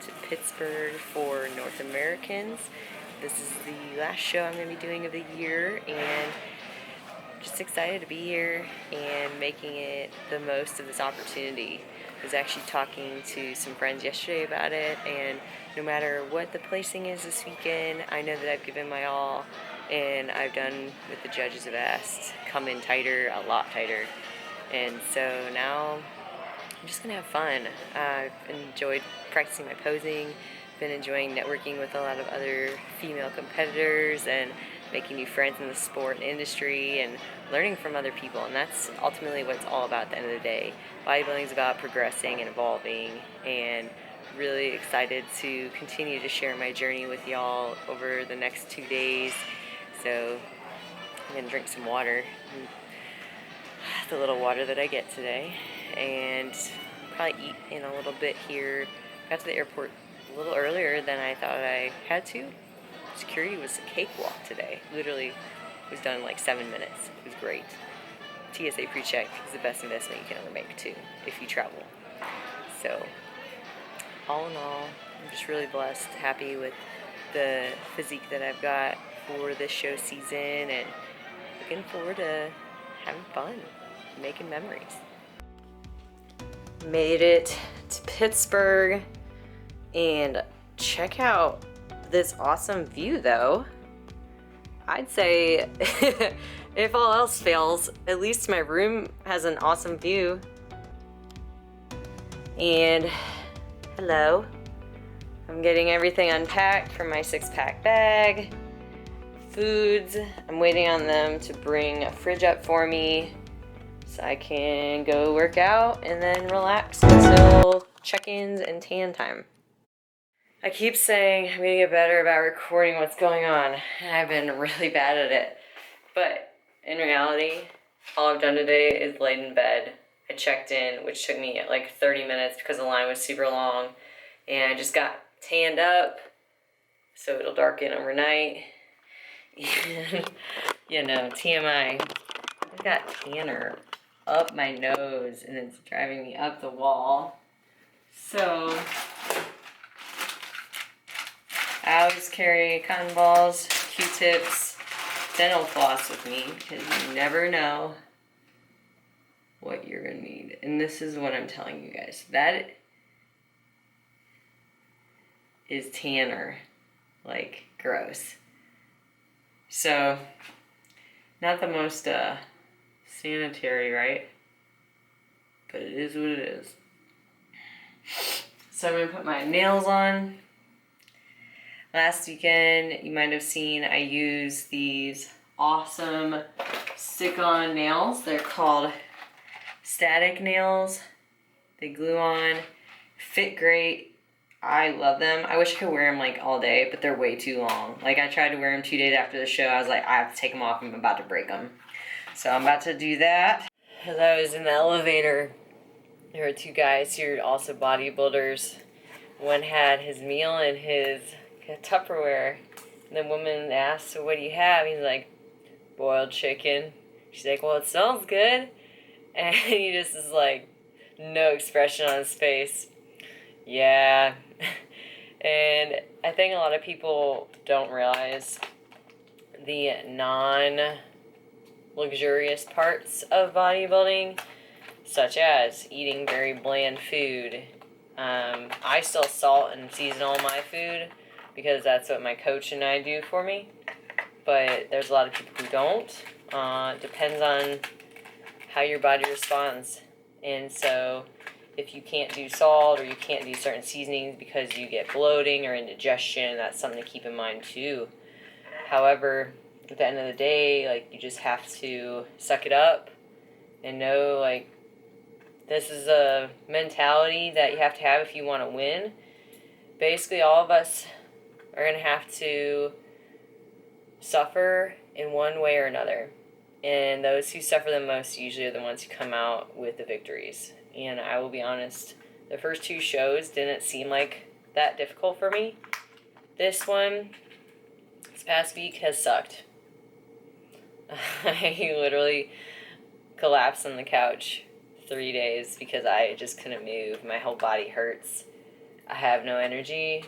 to Pittsburgh for North Americans. This is the last show I'm going to be doing of the year, and just excited to be here and making it the most of this opportunity. I was actually talking to some friends yesterday about it, and no matter what the placing is this weekend, I know that I've given my all, and I've done what the judges have asked, come in tighter, a lot tighter. And so now I'm just going to have fun. I've enjoyed practicing my posing, been enjoying networking with a lot of other female competitors and making new friends in the sport and industry and learning from other people, and that's ultimately what it's all about at the end of the day. Bodybuilding is about progressing and evolving, and really excited to continue to share my journey with y'all over the next 2 days. So I'm going to drink some water, the little water that I get today, and probably eat in a little bit here. Got to the airport a little earlier than I thought I had to. Security was a cakewalk today. Literally was done in like 7 minutes. It was great. TSA pre-check is the best investment you can ever make too, if you travel. So, all in all, I'm just really blessed, happy with the physique that I've got for this show season, and looking forward to having fun, making memories. Made it to Pittsburgh, and check out this awesome view though. I'd say if all else fails, at least my room has an awesome view. And hello, I'm getting everything unpacked from my 6-pack bag. Foods, I'm waiting on them to bring a fridge up for me so I can go work out and then relax until check-ins and tan time. I keep saying I'm gonna get better about recording what's going on, and I've been really bad at it. But in reality, all I've done today is laid in bed. I checked in, which took me like 30 minutes because the line was super long, and I just got tanned up so it'll darken overnight. And, you know, TMI, I got tanner up my nose and it's driving me up the wall. So I always carry cotton balls, Q-tips, dental floss with me because you never know what you're going to need. And this is what I'm telling you guys. That is tanner. Like, gross. So, not the most sanitary, right? But it is what it is. So I'm going to put my nails on. Last weekend, you might have seen I used these awesome stick-on nails. They're called static nails. They glue on, fit great. I love them. I wish I could wear them like all day, but they're way too long. Like I tried to wear them 2 days after the show. I was like, I have to take them off. I'm about to break them. So I'm about to do that. As I was in the elevator, there were 2 guys here, also bodybuilders. One had his meal in his Tupperware. And the woman asked, so what do you have? He's like, boiled chicken. She's like, well, it smells good. And he just is like, no expression on his face. Yeah. And I think a lot of people don't realize the non-luxurious parts of bodybuilding, such as eating very bland food. I still salt and season all my food because that's what my coach and I do for me. But there's a lot of people who don't. It depends on how your body responds. And so if you can't do salt or you can't do certain seasonings because you get bloating or indigestion, that's something to keep in mind too. However, at the end of the day, like, you just have to suck it up and know, like, this is a mentality that you have to have if you want to win. Basically, all of us are going to have to suffer in one way or another. And those who suffer the most usually are the ones who come out with the victories. And I will be honest, the first 2 shows didn't seem like that difficult for me. This past week has sucked. I literally collapsed on the couch 3 days because I just couldn't move. My whole body hurts. I have no energy.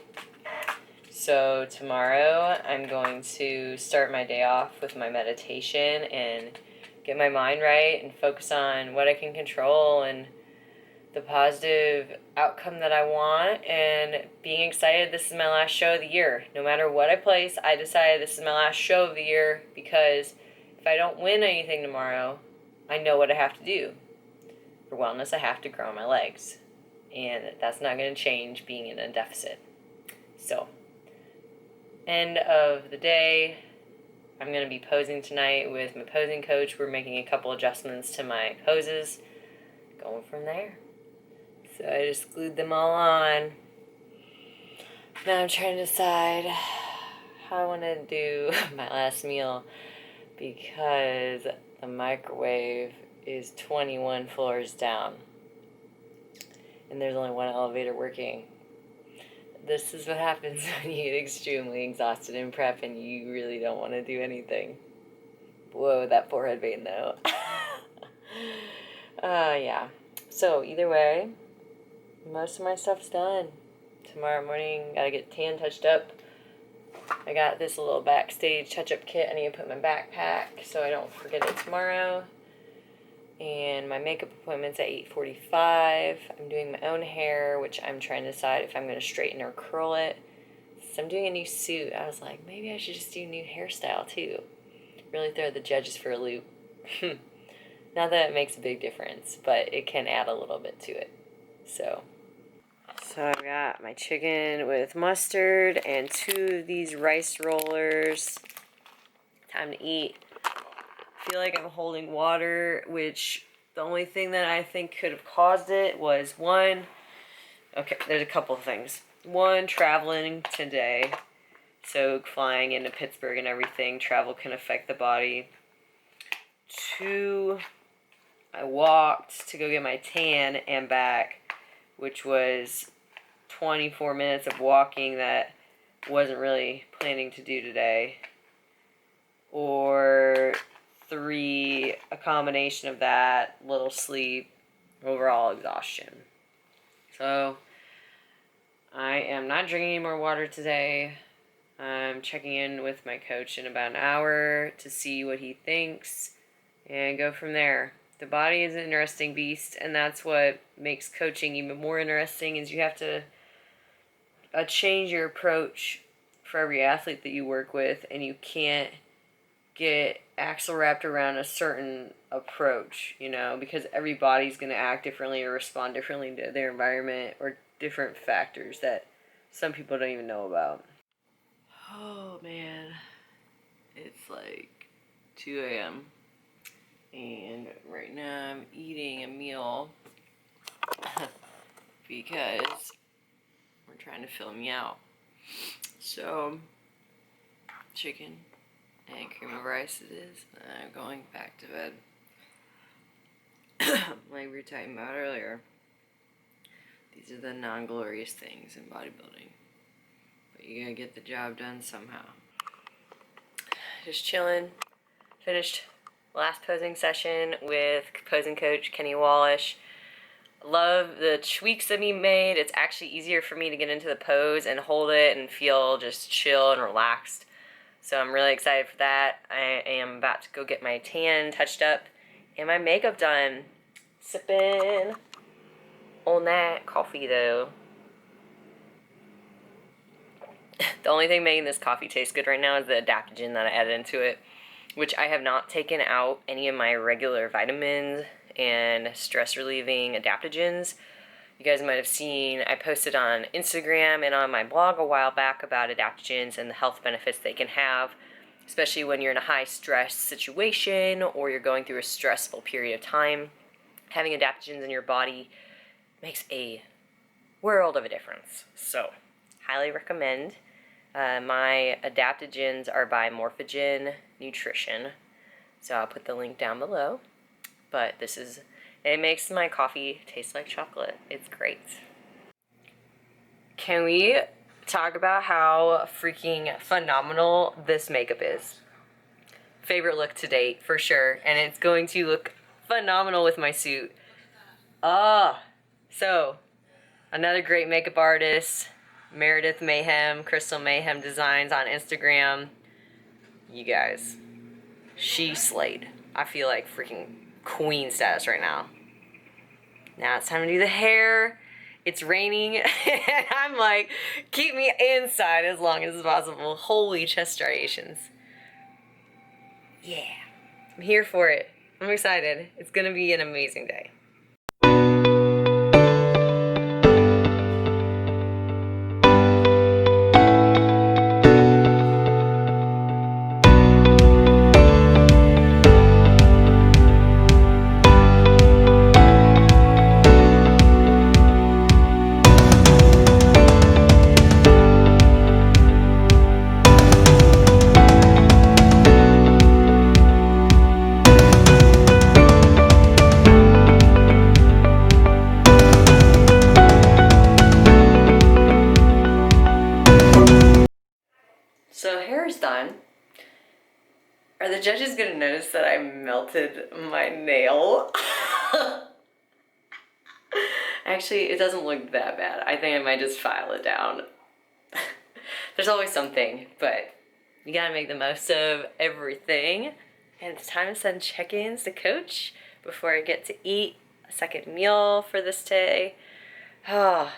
So tomorrow I'm going to start my day off with my meditation and get my mind right and focus on what I can control and the positive outcome that I want, and being excited this is my last show of the year. No matter what I place, I decided this is my last show of the year because if I don't win anything tomorrow, I know what I have to do. For wellness, I have to grow my legs, and that's not going to change being in a deficit. So, end of the day, I'm going to be posing tonight with my posing coach. We're making a couple adjustments to my poses, going from there. So I just glued them all on. Now I'm trying to decide how I want to do my last meal because the microwave is 21 floors down and there's only one elevator working. This is what happens when you get extremely exhausted in prep and you really don't want to do anything. Whoa, that forehead vein though. Yeah. So either way, most of my stuff's done. Tomorrow morning, gotta get tan touched up. I got this little backstage touch-up kit I need to put in my backpack so I don't forget it tomorrow. And my makeup appointment's at 8:45. I'm doing my own hair, which I'm trying to decide if I'm going to straighten or curl it. So I'm doing a new suit. I was like, maybe I should just do a new hairstyle too. Really throw the judges for a loop. Not that it makes a big difference, but it can add a little bit to it. So I've got my chicken with mustard and 2 of these rice rollers. Time to eat. I feel like I'm holding water, which the only thing that I think could have caused it was there's a couple of things. 1, traveling today. So flying into Pittsburgh and everything, travel can affect the body. 2, I walked to go get my tan and back, which was 24 minutes of walking that wasn't really planning to do today. Or 3, a combination of that, little sleep, overall exhaustion. So I am not drinking any more water today. I'm checking in with my coach in about an hour to see what he thinks and go from there. The body is an interesting beast, and that's what makes coaching even more interesting is you have to change your approach for every athlete that you work with, and you can't get axle wrapped around a certain approach, because every body's going to act differently or respond differently to their environment or different factors that some people don't even know about. Oh man, it's like 2 a.m. and right now I'm eating a meal because we're trying to fill me out. So, chicken and cream of rice it is. I'm going back to bed. Like we were talking about earlier, these are the non-glorious things in bodybuilding. But you gotta get the job done somehow. Just chilling. Finished last posing session with posing coach Kenny Wallish. Love the tweaks that he made. It's actually easier for me to get into the pose and hold it and feel just chill and relaxed. So I'm really excited for that. I am about to go get my tan touched up and my makeup done. Sipping on that coffee though. The only thing making this coffee taste good right now is the adaptogen that I added into it, which I have not taken out any of my regular vitamins and stress relieving adaptogens. You guys might have seen I posted on Instagram and on my blog a while back about adaptogens and the health benefits they can have, especially when you're in a high stress situation or you're going through a stressful period of time. Having adaptogens in your body makes a world of a difference. So, highly recommend. My adaptogens are by Morphogen Nutrition, so I'll put the link down below. But it makes my coffee taste like chocolate. It's great. Can we talk about how freaking phenomenal this makeup is? Favorite look to date, for sure. And it's going to look phenomenal with my suit. So, Another great makeup artist, Meredith Mayhem, Crystal Mayhem Designs on Instagram. You guys, she slayed. I feel like freaking queen status right now. Now it's time to do the hair. It's raining, and I'm like, keep me inside as long as possible. Holy chest striations. Yeah, I'm here for it. I'm excited. It's gonna be an amazing day. So hair is done. Are the judges gonna notice that I melted my nail? Actually, it doesn't look that bad. I think I might just file it down. There's always something, but you gotta make the most of everything. And it's time to send check-ins to Coach before I get to eat a second meal for this day. Oh,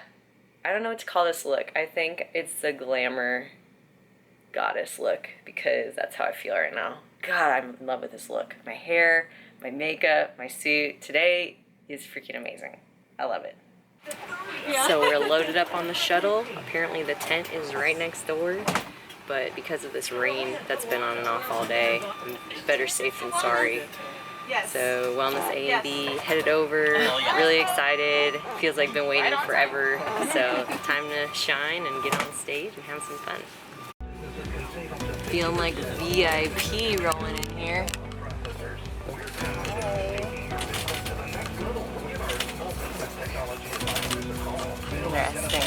I don't know what to call this look. I think it's the glamour goddess look, because that's how I feel right now. God, I'm in love with this look. My hair, my makeup, my suit. Today is freaking amazing. I love it. Yeah. So we're loaded up on the shuttle. Apparently the tent is right next door, but because of this rain that's been on and off all day, I'm better safe than sorry. So Wellness A&B headed over, really excited. Feels like I've been waiting forever. So time to shine and get on stage and have some fun. Feeling like VIP rolling in here. Interesting.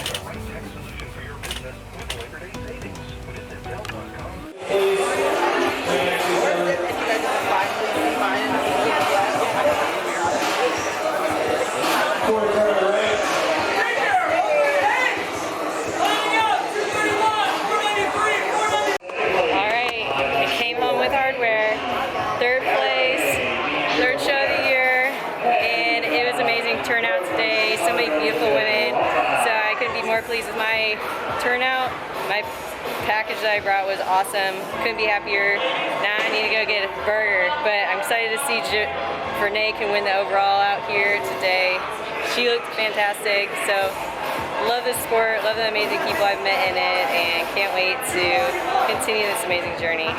Turnout today, so many beautiful women, so I couldn't be more pleased with my turnout. My package that I brought was awesome, couldn't be happier. Now I need to go get a burger, but I'm excited to see Renee can win the overall out here today. She looked fantastic, so love this sport, love the amazing people I've met in it, and can't wait to continue this amazing journey.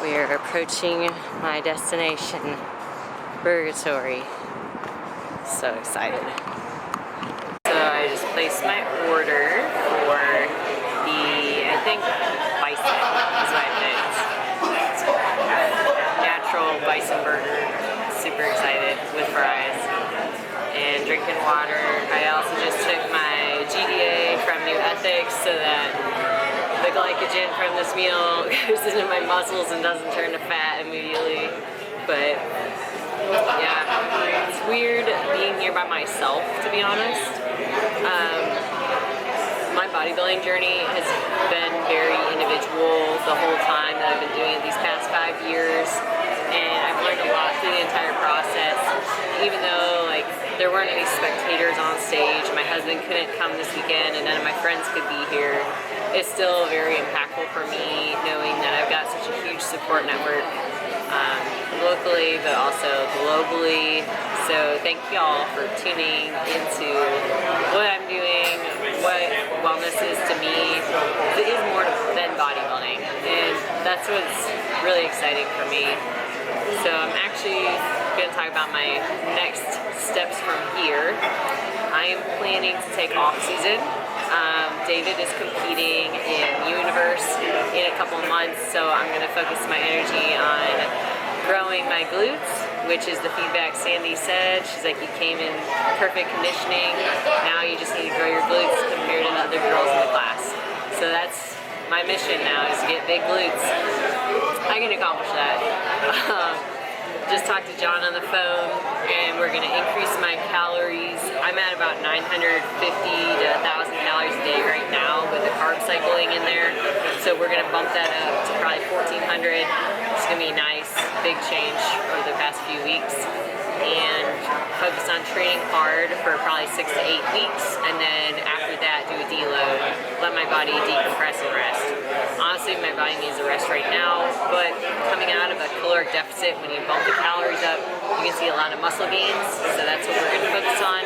We are approaching my destination, Purgatory. So excited. So I just placed my order for the, I think, bison is what I picked. Natural bison burger. Super excited with fries. And drinking water. I also just took my GDA from New Ethics so that the glycogen from this meal goes into my muscles and doesn't turn to fat immediately. But yeah, it's weird being here by myself, to be honest. My bodybuilding journey has been very individual the whole time that I've been doing it these past 5 years, and I've learned a lot through the entire process. Even though there weren't any spectators on stage, my husband couldn't come this weekend, and none of my friends could be here, it's still very impactful for me knowing that I've got such a huge support network. Locally, but also globally. So thank y'all for tuning into what I'm doing, what wellness is to me. It is more than bodybuilding, and that's what's really exciting for me. So I'm actually going to talk about my next steps from here. I am planning to take off season. David is competing in Universe in a couple months, so I'm going to focus my energy on growing my glutes, which is the feedback Sandy said. She's like, you came in perfect conditioning, now you just need to grow your glutes compared to the other girls in the class. So that's my mission now, is to get big glutes. I can accomplish that. just talked to John on the phone, and we're gonna increase my calories. I'm at about 950 to 1,000 calories a day right now with the carb cycling in there. So we're gonna bump that up to probably 1,400. It's gonna be nice, big change over the past few weeks. And focus on training hard for probably 6 to 8 weeks, and then after that do a deload, let my body decompress and rest. Honestly, my body needs a rest right now, but coming out of a caloric deficit, when you bump the calories up, you can see a lot of muscle gains, so that's what we're going to focus on.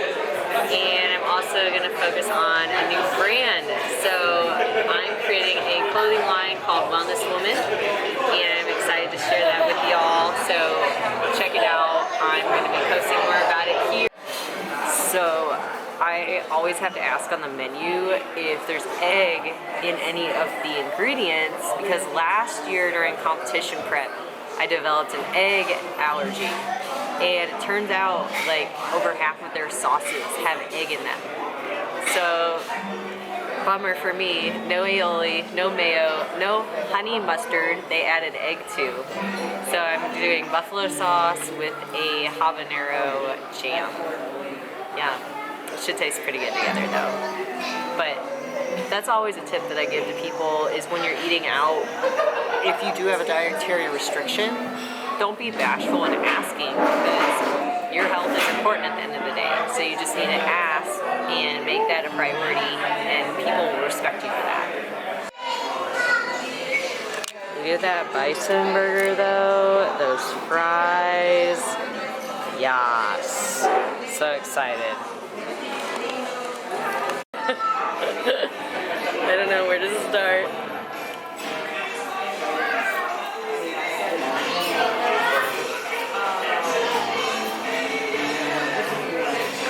And I'm also going to focus on a new brand. So I'm creating a clothing line called Wellness Woman, and I'm excited to share that with y'all, so check it out. I'm going to be posting more about it here. So I always have to ask on the menu if there's egg in any of the ingredients, because last year during competition prep I developed an egg allergy, and it turns out like over half of their sauces have egg in them. So bummer for me, no aioli, no mayo, no honey mustard they added egg to. So I'm doing buffalo sauce with a habanero jam. Yeah, it should taste pretty good together though. But that's always a tip that I give to people, is when you're eating out, if you do have a dietary restriction, don't be bashful in asking, because your health is important at the end of the day. So you just need to ask and make that a priority, and people will respect you for that. Look at that bison burger though, those fries. Yes, so excited. I don't know where to start.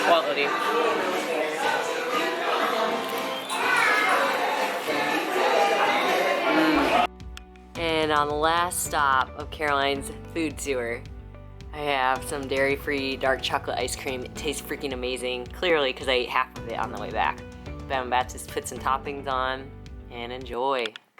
Quality. And on the last stop of Caroline's food tour, I have some dairy-free dark chocolate ice cream. It tastes freaking amazing, clearly because I ate half of it on the way back. But I'm about to put some toppings on and enjoy.